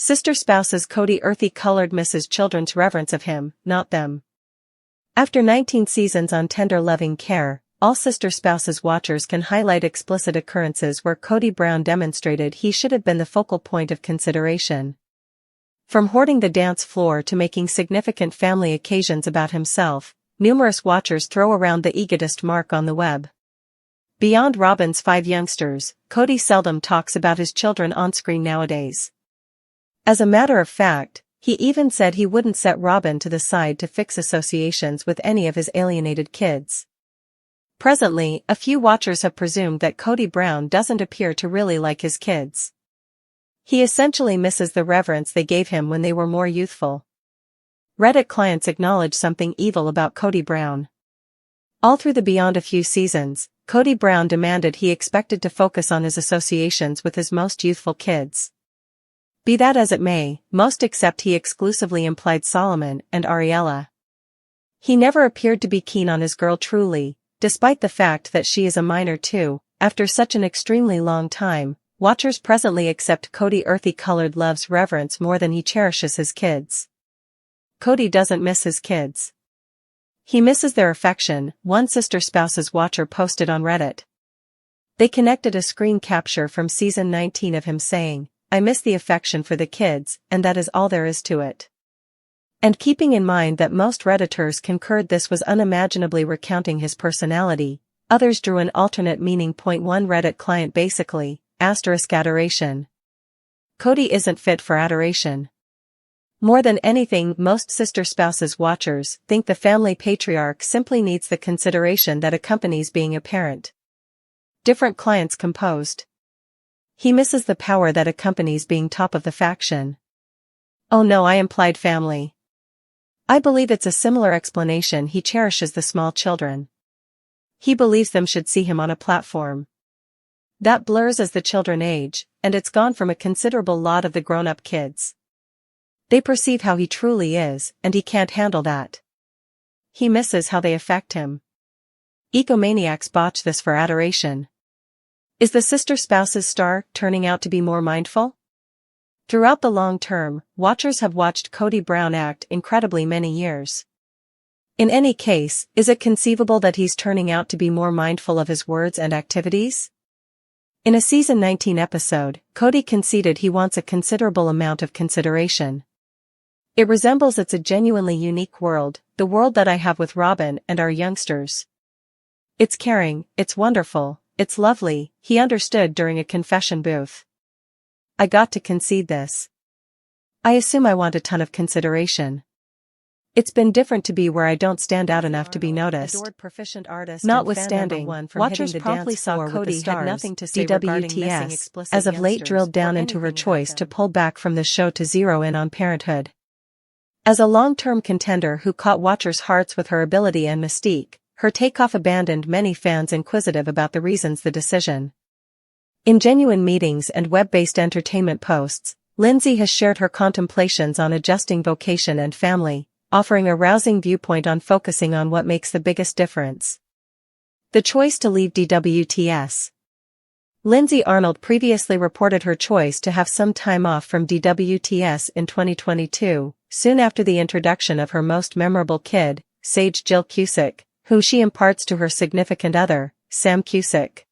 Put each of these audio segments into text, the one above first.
Sister spouses Kody earthy-colored misses children's reverence of him, not them. After 19 seasons on tender loving care, all sister spouses watchers can highlight explicit occurrences where Kody Brown demonstrated he should have been the focal point of consideration. From hoarding the dance floor to making significant family occasions about himself, numerous watchers throw around the egotist mark on the web. Beyond Robin's 5 youngsters, Kody seldom talks about his children on-screen nowadays. As a matter of fact, he even said he wouldn't set Robin to the side to fix associations with any of his alienated kids. Presently, a few watchers have presumed that Kody Brown doesn't appear to really like his kids. He essentially misses the reverence they gave him when they were more youthful. Reddit clients acknowledge something evil about Kody Brown. All through the beyond a few seasons, Kody Brown demanded he expected to focus on his associations with his most youthful kids. Be that as it may, most accept he exclusively implied Solomon and Ariella. He never appeared to be keen on his girl truly, despite the fact that she is a minor too. After such an extremely long time, watchers presently accept Kody earthy-colored love's reverence more than he cherishes his kids. Kody doesn't miss his kids. He misses their affection, one sister spouse's watcher posted on Reddit. They connected a screen capture from season 19 of him saying, "I miss the affection for the kids, and that is all there is to it." And keeping in mind that most Redditors concurred this was unimaginably recounting his personality, others drew an alternate meaning. One Reddit client basically, *Adoration. Kody isn't fit for adoration. More than anything, most sister spouses watchers think the family patriarch simply needs the consideration that accompanies being a parent. Different clients composed. He misses the power that accompanies being top of the faction. Oh no, I implied family. I believe it's a similar explanation. He cherishes the small children. He believes them should see him on a platform. That blurs as the children age, and it's gone from a considerable lot of the grown-up kids. They perceive how he truly is, and he can't handle that. He misses how they affect him. Egomaniacs botch this for adoration. Is the sister spouse's star turning out to be more mindful? Throughout the long term, watchers have watched Kody Brown act incredibly many years. In any case, is it conceivable that he's turning out to be more mindful of his words and activities? In a season 19 episode, Kody conceded he wants a considerable amount of consideration. It resembles it's a genuinely unique world, the world that I have with Robin and our youngsters. It's caring, it's wonderful, it's lovely, he understood during a confession booth. I got to concede this. I assume I want a ton of consideration. It's been different to be where I don't stand out enough to be noticed. Notwithstanding, watchers promptly saw Kody had nothing to say DWTS, as of late drilled down into her choice to pull back from the show to zero in on parenthood. As a long-term contender who caught watchers' hearts with her ability and mystique, her takeoff abandoned many fans inquisitive about the reasons the decision. In genuine meetings and web-based entertainment posts, Lindsay has shared her contemplations on adjusting vocation and family, offering a rousing viewpoint on focusing on what makes the biggest difference. The choice to leave DWTS. Lindsay Arnold previously reported her choice to have some time off from DWTS in 2022, soon after the introduction of her most memorable kid, Sage Jill Cusick, whom she imparts to her significant other, Sam Cusick.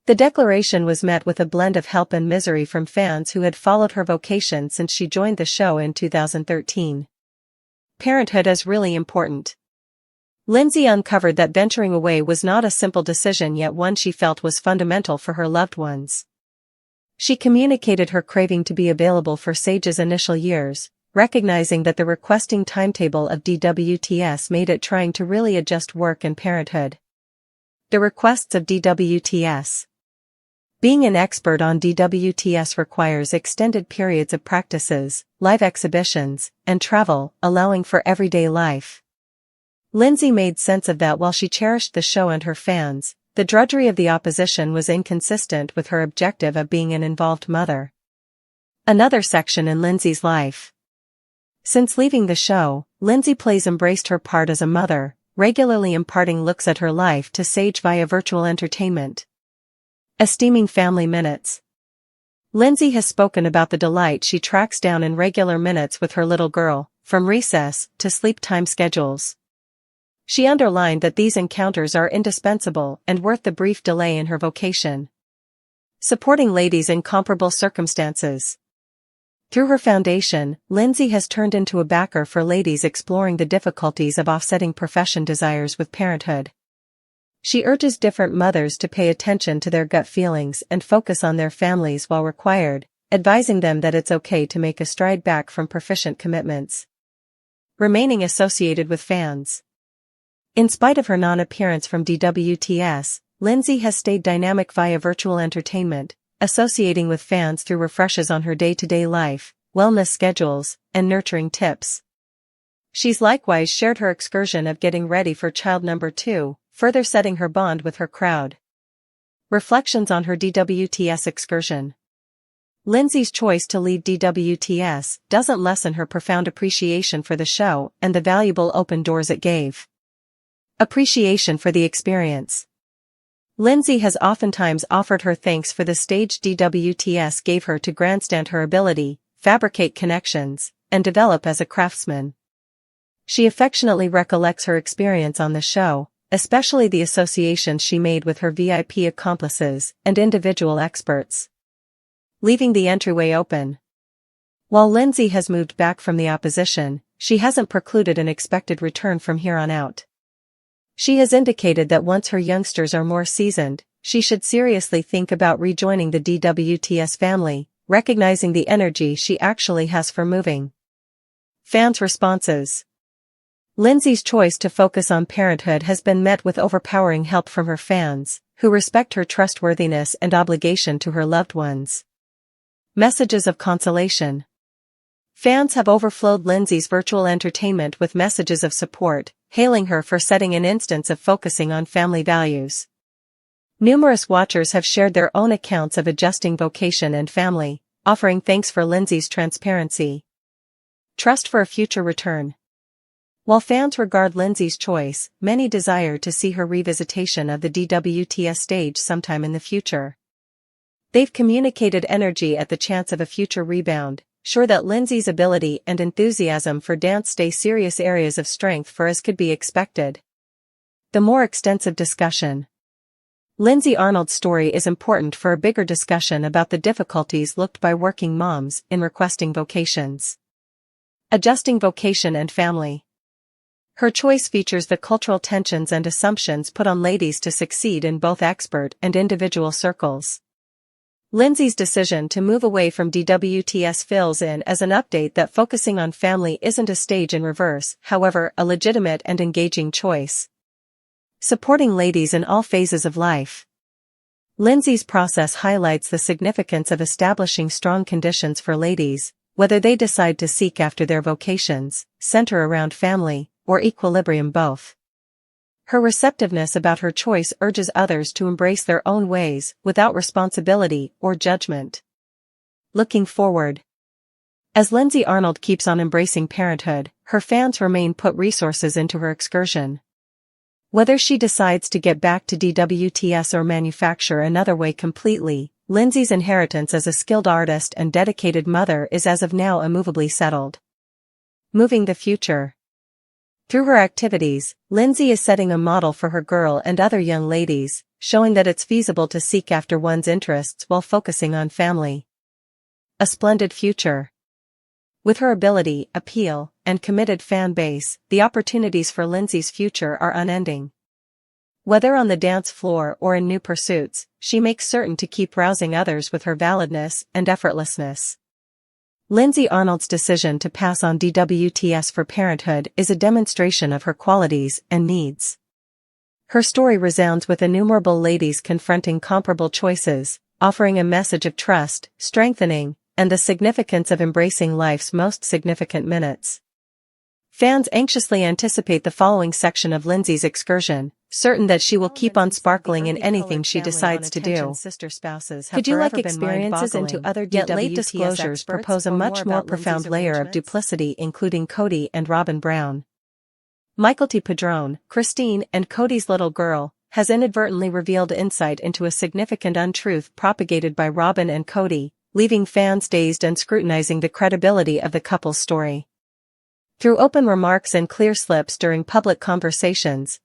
The declaration was met with a blend of help and misery from fans who had followed her vocation since she joined the show in 2013. Parenthood is really important. Lindsay uncovered that venturing away was not a simple decision, yet one she felt was fundamental for her loved ones. She communicated her craving to be available for Sage's initial years, recognizing that the requesting timetable of DWTS made it trying to really adjust work and parenthood. The requests of DWTS. Being an expert on DWTS requires extended periods of practices, live exhibitions, and travel, allowing for everyday life. Lindsay made sense of that while she cherished the show and her fans. The drudgery of the opposition was inconsistent with her objective of being an involved mother. Another section in Lindsay's life. Since leaving the show, Lindsay Plays embraced her part as a mother, regularly imparting looks at her life to Sage via virtual entertainment. Esteeming family minutes. Lindsay has spoken about the delight she tracks down in regular minutes with her little girl, from recess to sleep time schedules. She underlined that these encounters are indispensable and worth the brief delay in her vocation. Supporting ladies in comparable circumstances. Through her foundation, Lindsay has turned into a backer for ladies exploring the difficulties of offsetting profession desires with parenthood. She urges different mothers to pay attention to their gut feelings and focus on their families while required, advising them that it's okay to make a stride back from proficient commitments. Remaining associated with fans. In spite of her non-appearance from DWTS, Lindsay has stayed dynamic via virtual entertainment, associating with fans through refreshes on her day-to-day life, wellness schedules, and nurturing tips. She's likewise shared her excursion of getting ready for child number 2, further setting her bond with her crowd. Reflections on her DWTS excursion. Lindsay's choice to leave DWTS doesn't lessen her profound appreciation for the show and the valuable open doors it gave. Appreciation for the experience. Lindsay has oftentimes offered her thanks for the stage DWTS gave her to grandstand her ability, fabricate connections, and develop as a craftsman. She affectionately recollects her experience on the show, especially the associations she made with her VIP accomplices and individual experts. Leaving the entryway open. While Lindsay has moved back from the opposition, she hasn't precluded an expected return from here on out. She has indicated that once her youngsters are more seasoned, she should seriously think about rejoining the DWTS family, recognizing the energy she actually has for moving. Fans' responses. Lindsay's choice to focus on parenthood has been met with overpowering help from her fans, who respect her trustworthiness and obligation to her loved ones. Messages of consolation. Fans have overflowed Lindsay's virtual entertainment with messages of support, hailing her for setting an instance of focusing on family values. Numerous watchers have shared their own accounts of adjusting vocation and family, offering thanks for Lindsay's transparency. Trust for a future return. While fans regard Lindsay's choice, many desire to see her revisitation of the DWTS stage sometime in the future. They've communicated energy at the chance of a future rebound, sure that Lindsay's ability and enthusiasm for dance stay serious areas of strength for as could be expected. The more extensive discussion. Lindsay Arnold's story is important for a bigger discussion about the difficulties looked by working moms in requesting vocations. Adjusting vocation and family. Her choice features the cultural tensions and assumptions put on ladies to succeed in both expert and individual circles. Lindsay's decision to move away from DWTS fills in as an update that focusing on family isn't a stage in reverse, however, a legitimate and engaging choice. Supporting ladies in all phases of life. Lindsay's process highlights the significance of establishing strong conditions for ladies, whether they decide to seek after their vocations, center around family, or equilibrium both. Her receptiveness about her choice urges others to embrace their own ways without responsibility or judgment. Looking forward. As Lindsay Arnold keeps on embracing parenthood, her fans remain put resources into her excursion. Whether she decides to get back to DWTS or manufacture another way completely, Lindsay's inheritance as a skilled artist and dedicated mother is as of now immovably settled. Moving the future. Through her activities, Lindsay is setting a model for her girl and other young ladies, showing that it's feasible to seek after one's interests while focusing on family. A splendid future. With her ability, appeal, and committed fan base, the opportunities for Lindsay's future are unending. Whether on the dance floor or in new pursuits, she makes certain to keep rousing others with her validness and effortlessness. Lindsay Arnold's decision to pass on DWTS for parenthood is a demonstration of her qualities and needs. Her story resounds with innumerable ladies confronting comparable choices, offering a message of trust, strengthening, and the significance of embracing life's most significant minutes. Fans anxiously anticipate the following section of Lindsay's excursion, certain that she will keep on sparkling in anything she decides to do. Could you like experiences into other yet late disclosures propose a much more profound layer of duplicity including Kody and Robin Brown? Michael T. Padrone, Christine and Kody's little girl, has inadvertently revealed insight into a significant untruth propagated by Robin and Kody, leaving fans dazed and scrutinizing the credibility of the couple's story. Through open remarks and clear slips during public conversations,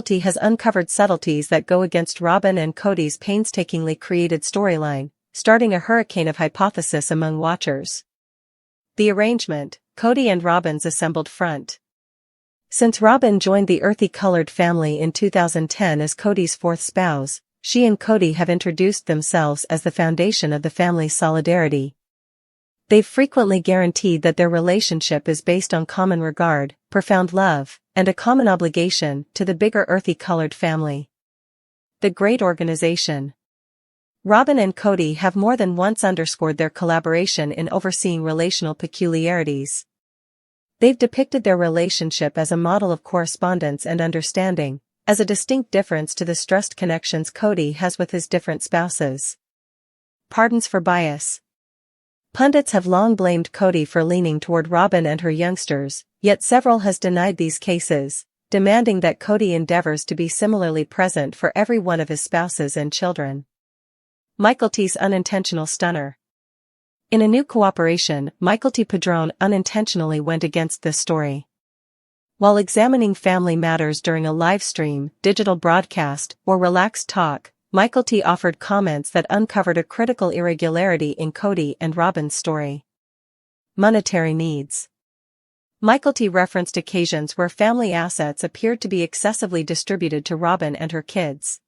T has uncovered subtleties that go against Robyn and Kody's painstakingly created storyline, starting a hurricane of hypothesis among watchers. The arrangement: Kody and Robyn's assembled front. Since Robyn joined the earthy-colored family in 2010 as Kody's fourth spouse, she and Kody have introduced themselves as the foundation of the family's solidarity. They've frequently guaranteed that their relationship is based on common regard, profound love, and a common obligation to the bigger earthy-colored family. The Great Organization. Robyn and Kody have more than once underscored their collaboration in overseeing relational peculiarities. They've depicted their relationship as a model of correspondence and understanding, as a distinct difference to the stressed connections Kody has with his different spouses. Pardons for bias. Pundits have long blamed Kody for leaning toward Robyn and her youngsters, yet several has denied these cases, demanding that Kody endeavors to be similarly present for every one of his spouses and children. T's unintentional stunner. In a new cooperation, T. Padrone unintentionally went against this story. While examining family matters during a live stream, digital broadcast, or relaxed talk, T. offered comments that uncovered a critical irregularity in Kody and Robyn's story. Monetary needs. T. referenced occasions where family assets appeared to be excessively distributed to Robyn and her kids.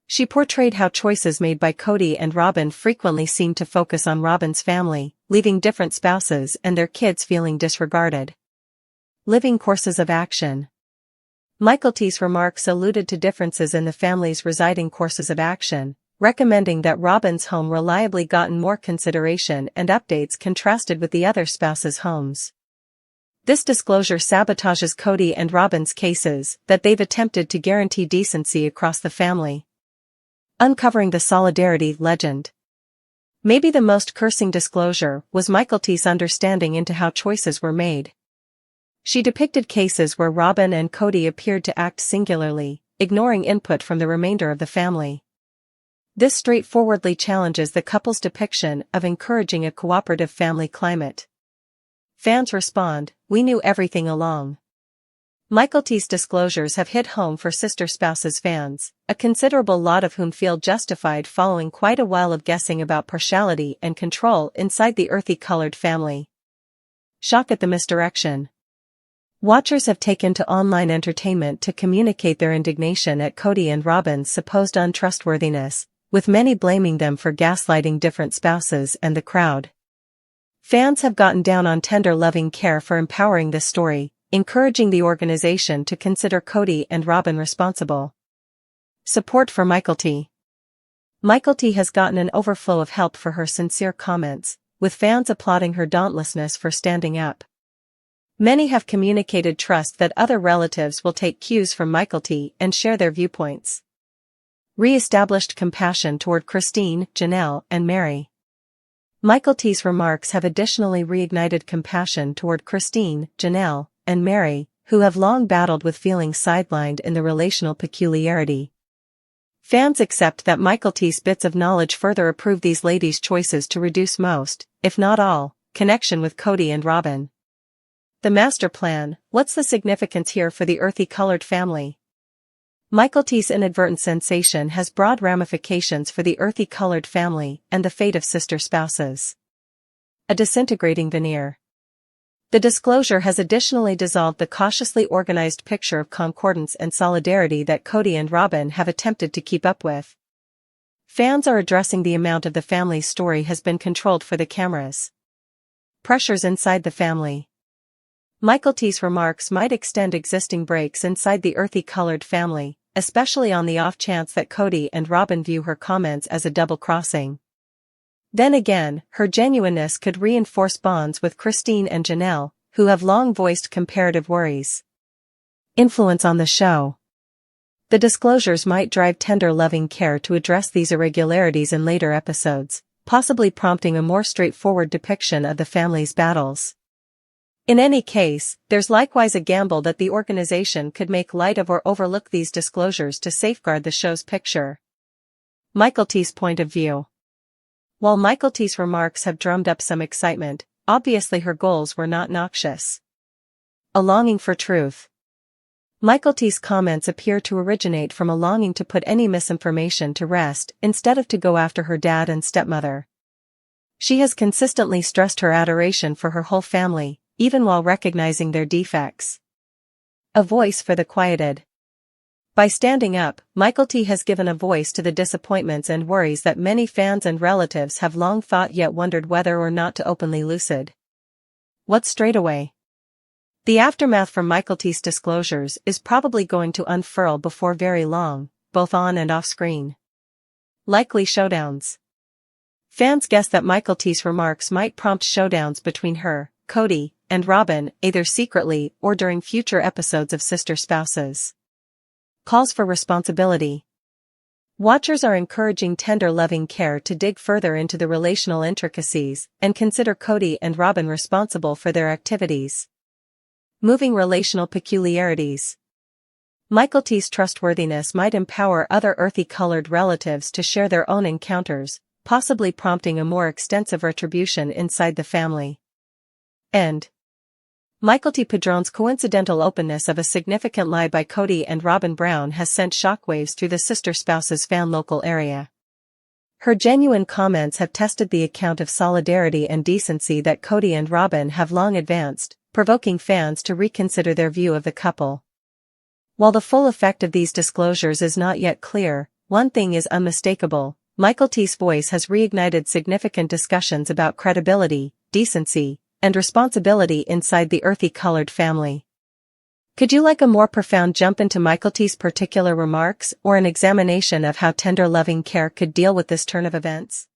She portrayed how choices made by Kody and Robyn frequently seemed to focus on Robyn's family, leaving different spouses and their kids feeling disregarded. Living courses of action. T's remarks alluded to differences in the family's residing courses of action, recommending that Robyn's home reliably gotten more consideration and updates contrasted with the other spouses' homes. This disclosure sabotages Kody and Robyn's cases that they've attempted to guarantee decency across the family. Uncovering the solidarity legend. Maybe the most cursing disclosure was T's understanding into how choices were made. She depicted cases where Robyn and Kody appeared to act singularly, ignoring input from the remainder of the family. This straightforwardly challenges the couple's depiction of encouraging a cooperative family climate. Fans respond, "We knew everything along." T's disclosures have hit home for sister spouses fans, a considerable lot of whom feel justified following quite a while of guessing about partiality and control inside the earthy-colored family. Shock at the misdirection. Watchers have taken to online entertainment to communicate their indignation at Kody and Robyn's supposed untrustworthiness, with many blaming them for gaslighting different spouses and the crowd. Fans have gotten down on tender loving care for empowering this story, encouraging the organization to consider Kody and Robyn responsible. Support for T. T has gotten an overflow of help for her sincere comments, with fans applauding her dauntlessness for standing up. Many have communicated trust that other relatives will take cues from T and share their viewpoints. Re-established compassion toward Christine, Janelle, and Mary. T's remarks have additionally reignited compassion toward Christine, Janelle, and Mary, who have long battled with feeling sidelined in the relational peculiarity. Fans accept that T's bits of knowledge further approve these ladies' choices to reduce most, if not all, connection with Kody and Robyn. The master plan: what's the significance here for the earthy-colored family? T's inadvertent sensation has broad ramifications for the earthy-colored family and the fate of sister spouses. A disintegrating veneer. The disclosure has additionally dissolved the cautiously organized picture of concordance and solidarity that Kody and Robyn have attempted to keep up with. Fans are addressing the amount of the family's story has been controlled for the cameras. Pressures inside the family. T's remarks might extend existing breaks inside the earthy-colored family, especially on the off chance that Kody and Robyn view her comments as a double-crossing. Then again, her genuineness could reinforce bonds with Christine and Janelle, who have long voiced comparative worries. Influence on the show. The disclosures might drive tender loving care to address these irregularities in later episodes, possibly prompting a more straightforward depiction of the family's battles. In any case, there's likewise a gamble that the organization could make light of or overlook these disclosures to safeguard the show's picture. T's point of view. While Mykelti's remarks have drummed up some excitement, obviously her goals were not noxious. A longing for truth. Mykelti's comments appear to originate from a longing to put any misinformation to rest instead of to go after her dad and stepmother. She has consistently stressed her adoration for her whole family, even while recognizing their defects. A voice for the quieted. By standing up, Mykelti has given a voice to the disappointments and worries that many fans and relatives have long thought yet wondered whether or not to openly lucid. What straightaway? The aftermath from Mykelti's disclosures is probably going to unfurl before very long, both on and off screen. Likely showdowns. Fans guess that Mykelti's remarks might prompt showdowns between her, Kody, and Robyn, either secretly or during future episodes of Sister Spouses. Calls for responsibility. Watchers are encouraging tender loving care to dig further into the relational intricacies and consider Kody and Robyn responsible for their activities. Moving relational peculiarities. Mykelti's trustworthiness might empower other earthy-colored relatives to share their own encounters, possibly prompting a more extensive retribution inside the family. End. Mykelti Padron's coincidental openness of a significant lie by Kody and Robyn Brown has sent shockwaves through the Sister Spouses fan local area. Her genuine comments have tested the account of solidarity and decency that Kody and Robyn have long advanced, provoking fans to reconsider their view of the couple. While the full effect of these disclosures is not yet clear, one thing is unmistakable: Mykelti's voice has reignited significant discussions about credibility, decency, and responsibility inside the earthy-colored family. Could you like a more profound jump into Mykelti's particular remarks or an examination of how tender loving care could deal with this turn of events?